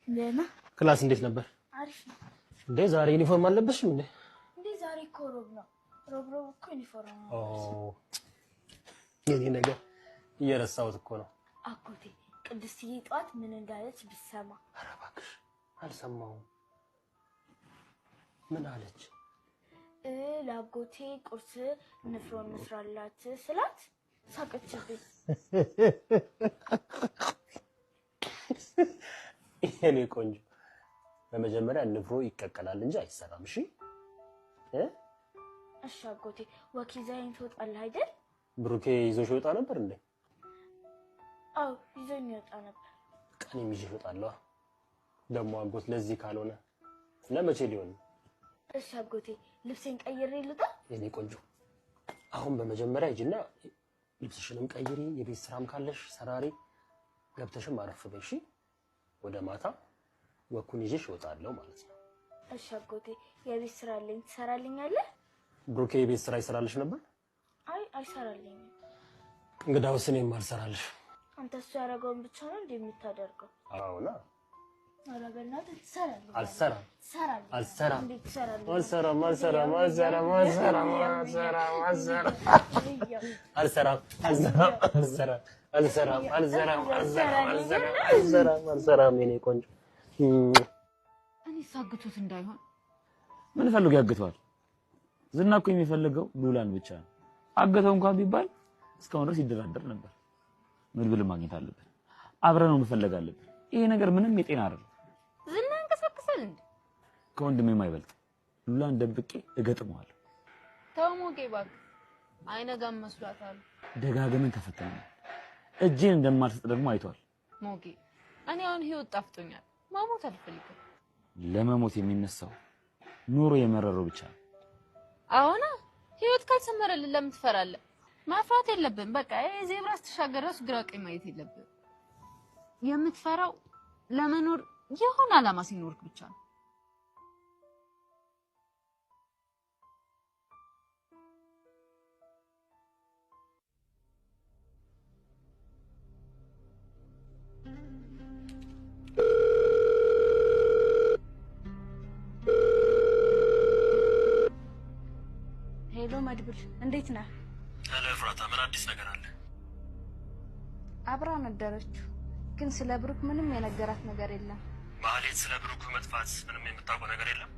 ለና ክላስ እንዴት ነበር? አሪፍ ነው። እንዴ ዛሬ ዩኒፎርም አለበሽም እንዴ? እንዴ ዛሬ እኮ ሮብ ነው። ሮብ እኮ ዩኒፎርም ነው። የኔ ነገር እየረሳሁት እኮ ነው። አጎቴ ቅድስትዬ ጧት ምን እንዳለች ብትሰማ። ኧረ እባክሽ አልሰማሁም። ምን አለች? ለአጎቴ ቁርስ ንፍሮ እንስራላት ስላት ሳቀችብኝ። የኔ ቆንጆ በመጀመሪያ ንፍሮ ይቀቀላል እንጂ አይሰራም። እሺ እሺ አጎቴ ወኪዛይን ትወጣለህ አይደል? ብሩኬ ይዞሽ ይወጣ ነበር እንዴ? አዎ ይዞኝ ይወጣ ነበር። ቀኔም ይዤሽ እወጣለሁ። ደግሞ አጎት ለዚህ ካልሆነ ለመቼ ሊሆን? እሺ አጎቴ ልብሴን ቀይሬ ልውጣ? የኔ ቆንጆ አሁን በመጀመሪያ ሂጂና ልብስሽንም ቀይሪ፣ የቤት ስራም ካለሽ ሰራሪ፣ ገብተሽም አረፍ በይ። እሺ ወደ ማታ ወኩን ይዤሽ እወጣለሁ ማለት ነው። እሺ አጎቴ የቤት ስራ አለኝ ትሰራልኛለህ? ብሩኬ የቤት ስራ ይሰራልሽ ነበር? አይ አይሰራልኝም። እንግዳውስ እኔም አልሰራልሽ። አንተ እሱ ያደረገውን ብቻ ነው እንዴ የምታደርገው? አዎና። ኧረ በእናትህ ትሰራለህ? አልሰራም። ትሰራለህ? አልሰራም። እንዴት ትሰራለህ? አልሰራም። አልሰራም። አልሰራም። የኔ ቆንጆ እኔ ሳግቱት እንዳይሆን ምን ፈልጎ ያግቷል? ዝና እኮ የሚፈልገው ሉላን ብቻ ነው። አገተው እንኳን ቢባል እስካሁን ድረስ ይደራደር ነበር። መድብል ማግኘት አለብን፣ አብረን መፈለግ አለብን። ይሄ ነገር ምንም የጤና አይደለም። ዝና እንከሰከሰል እንዴ? ከወንድሜ የማይበልጥ ሉላን ደብቄ እገጥመዋለሁ። ተሞጌ ባክ አይነጋም መስሏታል። ደጋግመን ተፈተናል። እጄን እንደማልሰጥ ደግሞ አይቷል። ሞጌ እኔ አሁን ህይወት ጣፍጦኛል። ማሞት አልፈልግም። ለመሞት የሚነሳው ኑሮ የመረረው ብቻ ነው። አሁን ህይወት ካልሰመረልን ለምን ትፈራለህ? ማፍራት የለብን። በቃ ዜብራ ስትሻገር ራሱ ግራ ቀኝ ማየት የለብን። የምትፈራው ለመኖር የሆነ አላማ ሲኖርክ ብቻ ነው። ሄሎ መድብል እንዴት ነህ? ሄሎ ፍራታ፣ ምን አዲስ ነገር አለ? አብራ ነበረችው ግን ስለ ብሩክ ምንም የነገራት ነገር የለም። ማህሌት ስለ ብሩክ መጥፋት ምንም የምታውቀው ነገር የለም?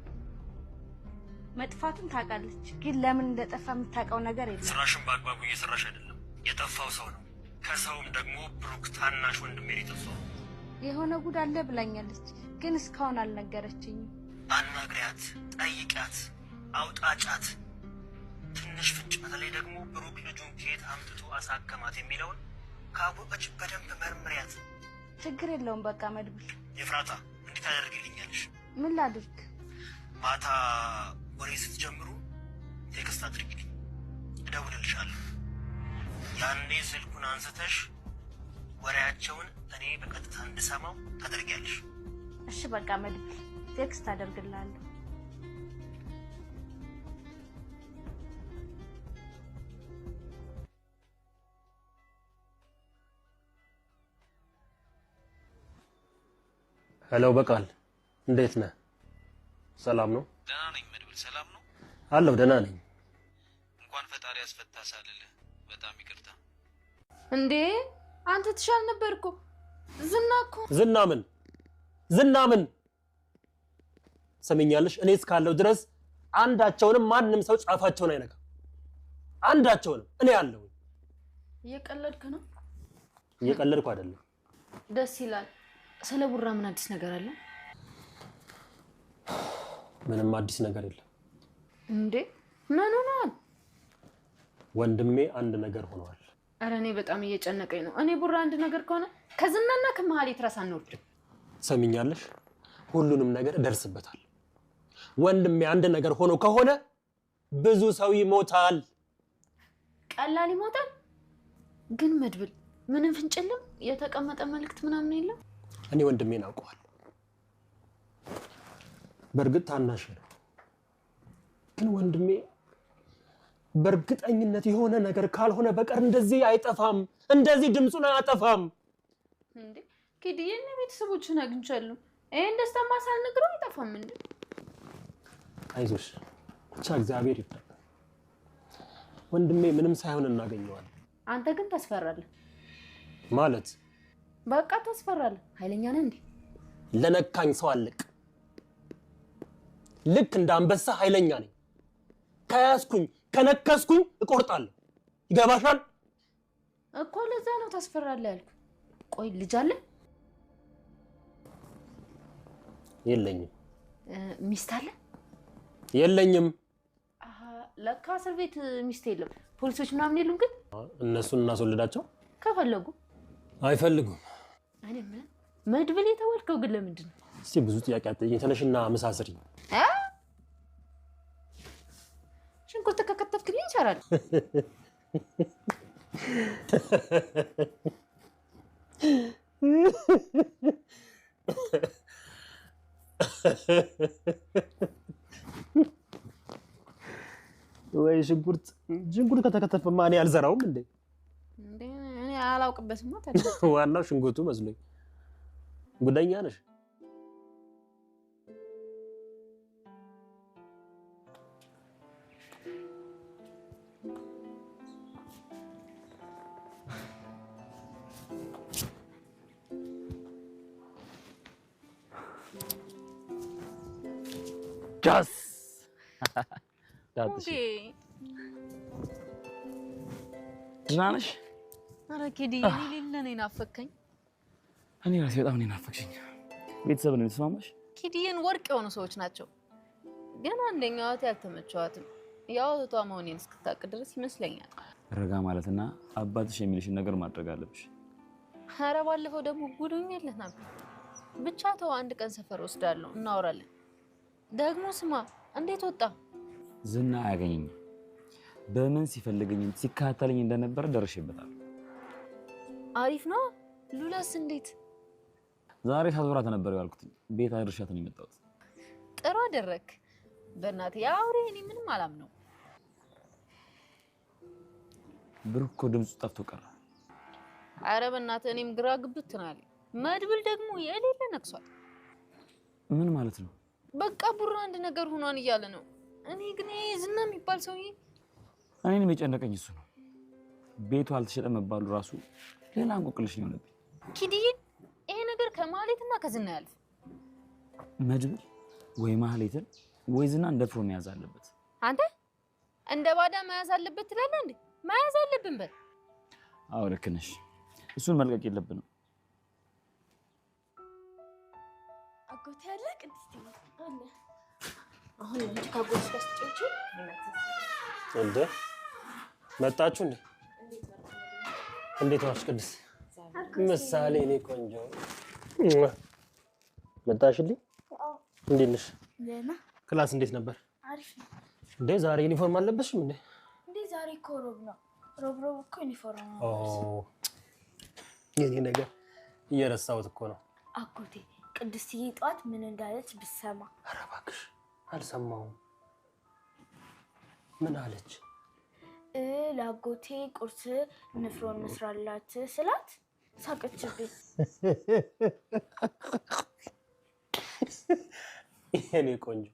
መጥፋቱን ታውቃለች ግን ለምን እንደጠፋ የምታውቀው ነገር የለም። ስራሽን በአግባቡ እየሰራሽ አይደለም። የጠፋው ሰው ነው። ከሰውም ደግሞ ብሩክ ታናሽ ወንድሜ ነው የጠፋው። የሆነ ጉድ አለ ብላኛለች ግን እስካሁን አልነገረችኝም። አናግሪያት፣ ጠይቂያት፣ አውጣጫት። ትንሽ ፍንጭ በተለይ ደግሞ ብሩክ ልጁን ከየት አምጥቶ አሳከማት የሚለውን ካወቀች በደንብ መርምሪያት። ችግር የለውም በቃ መድብል። የፍራታ እንዴት ታደርግልኛለሽ? ምን ላድርግ? ማታ ወሬ ስትጀምሩ ቴክስት አድርጊልኝ፣ እደውልልሻለሁ። ያኔ ስልኩን አንስተሽ ወሬያቸውን እኔ በቀጥታ እንድሰማው ታደርጊያለሽ። እሺ በቃ መድብል ቴክስት አደርግልሃለሁ። ሄሎ በቃል እንዴት ነህ? ሰላም ነው? ደህና ነኝ መድብል። ሰላም ነው አለሁ። ደህና ነኝ። እንኳን ፈጣሪ ያስፈታ ሳልልህ በጣም ይቅርታ። እንዴ አንተ ትሻል ነበርኩ። ዝና ምን ሰምኛለሽ? እኔ እስካለሁ ድረስ አንዳቸውንም ማንንም ሰው ጫፋቸውን አይነካም። አንዳቸውንም እኔ ያለው። እየቀለድክ ነው? እየቀለድኩ አይደለም። ደስ ይላል። ስለ ቡራ ምን አዲስ ነገር አለ? ምንም አዲስ ነገር የለም። እንዴ ምን ሆኗል? ወንድሜ አንድ ነገር ሆኗል። ኧረ እኔ በጣም እየጨነቀኝ ነው። እኔ ቡራ አንድ ነገር ከሆነ ከዝናና ከመሀሌት ራስ አንወርድም። ሰምኛለሽ? ሁሉንም ነገር እደርስበታል። ወንድሜ አንድ ነገር ሆኖ ከሆነ ብዙ ሰው ይሞታል። ቀላል ይሞታል? ግን መድብል ምንም ፍንጭልም? የተቀመጠ መልእክት ምናምን የለም? እኔ ወንድሜን አውቀዋለሁ። በእርግጥ ታናሽ ነው፣ ግን ወንድሜ በእርግጠኝነት የሆነ ነገር ካልሆነ በቀር እንደዚህ አይጠፋም። እንደዚህ ድምጹን አያጠፋም። እንዴ ኪድዬ እነ ቤተሰቦችን አግኝቻለሁ። ይሄን ደስታማ ሳልነግረው አይጠፋም እንዴ? አይዞሽ ብቻ እግዚአብሔር ይፍታ። ወንድሜ ምንም ሳይሆን እናገኘዋለን። አንተ ግን ታስፈራለህ ማለት በቃ ታስፈራለህ። ኃይለኛ ነህ እንዴ? ለነካኝ ሰው አለቅ። ልክ እንደ አንበሳ ኃይለኛ ነኝ። ከያዝኩኝ ከነከስኩኝ እቆርጣለሁ። ይገባሻል እኮ ለዛ ነው ታስፈራለህ ያልኩ። ቆይ ልጅ አለ? የለኝም። ሚስት አለ? የለኝም። ለካ እስር ቤት ሚስት የለም። ፖሊሶች ምናምን የሉም ግን? እነሱን እናስወልዳቸው ከፈለጉ። አይፈልጉም። እኔ ምን መድብል የተወልከው ግን ለምንድን ነው? እስቲ ብዙ ጥያቄ አትጠይቂኝ። ተነሽና ምሳ ስሪ። ሽንኩርት ከከተፍክልኝ ይቻላል። ወይ ሽንኩርት ከተከተፈማ እኔ አልዘራውም እንዴ? እኔ አላውቅበትም ማለት ዋናው ሽንኩርቱ መስሎኝ። ጉደኛ ነሽ። ጃስ ዳትሽ ጅናነሽ ኧረ ኪዲ ሌለ ነው ናፈከኝ። እኔ ራሴ በጣም ነው ናፈክሽኝ። ቤተሰብ ነው ተስማማሽ? ኪዲን ወርቅ የሆኑ ሰዎች ናቸው። ግን አንደኛው እህት ያልተመቸዋትም ያው እህቷ መሆኔን እስክታውቅ ድረስ ይመስለኛል። ረጋ ማለትና አባትሽ የሚልሽን ነገር ማድረግ አለብሽ። ኧረ ባለፈው ደግሞ ጉዱኝልህ ነበር። ብቻ ተው አንድ ቀን ሰፈር ወስዳለሁ እናወራለን። ደግሞ ስማ እንዴት ወጣ? ዝና አያገኘኝም። በምን ሲፈልገኝ ሲካተለኝ እንደነበር ደርሼበታል። አሪፍ ነው። ሉላስ እንዴት? ዛሬ ሳዞራት ነበር ያልኩት። ቤት አድርሻት ነው የመጣሁት። ጥሩ አደረክ። በእናትህ ያውሬ እኔ ምንም አላምነው። ብሩክ ድምፁ ጠፍቶ ቀረ። ኧረ በእናትህ እኔም ግራ ግብት ናል። መድብል ደግሞ የሌለ ነክሷል። ምን ማለት ነው? በቃ ቡራ አንድ ነገር ሆኗን እያለ ነው። እኔ ግን ዝና የሚባል ሰውዬ እኔንም የጨነቀኝ እሱ ነው። ቤቱ አልተሸጠ መባሉ ራሱ ሌላ እንቆቅልሽ ነው የሆነብኝ። ኪዲዬ ይሄ ነገር ከማህሌትና ከዝና ያልፍ። መድብል ወይ ማህሌትን ወይ ዝና እንደ ፍሮ መያዝ አለበት። አንተ እንደ ባዳ መያዝ አለበት ትላለህ እንዴ? መያዝ አለብን በል። አዎ ልክ ነሽ። እሱን መልቀቅ የለብንም። አጎቴ ያለ ቅድስት አለ። አሁን እንጂ ካጎስ ከስጨች እንዴ መጣችሁ እንዴ? እንዴት ዋልሽ ቅድስት? ምሳሌ እኔ ቆንጆ መጣሽልኝ? እንዴት ነሽ? ለና ክላስ እንዴት ነበር? አሪፍ ነው። እንዴ ዛሬ ዩኒፎርም አለበስሽም እንዴ? እንዴ ዛሬ እኮ ሮብ ነው። ሮብ እኮ ዩኒፎርም ነው። የኔ ነገር እየረሳሁት እኮ ነው። አጎቴ ቅድስትዬ ጧት ምን እንዳለች ብሰማ። ኧረ እባክሽ አልሰማሁም። ምን አለች? ለአጎቴ ቁርስ ንፍሮ እንስራላት ስላት ሳቀችብኝ። የኔ ቆንጆ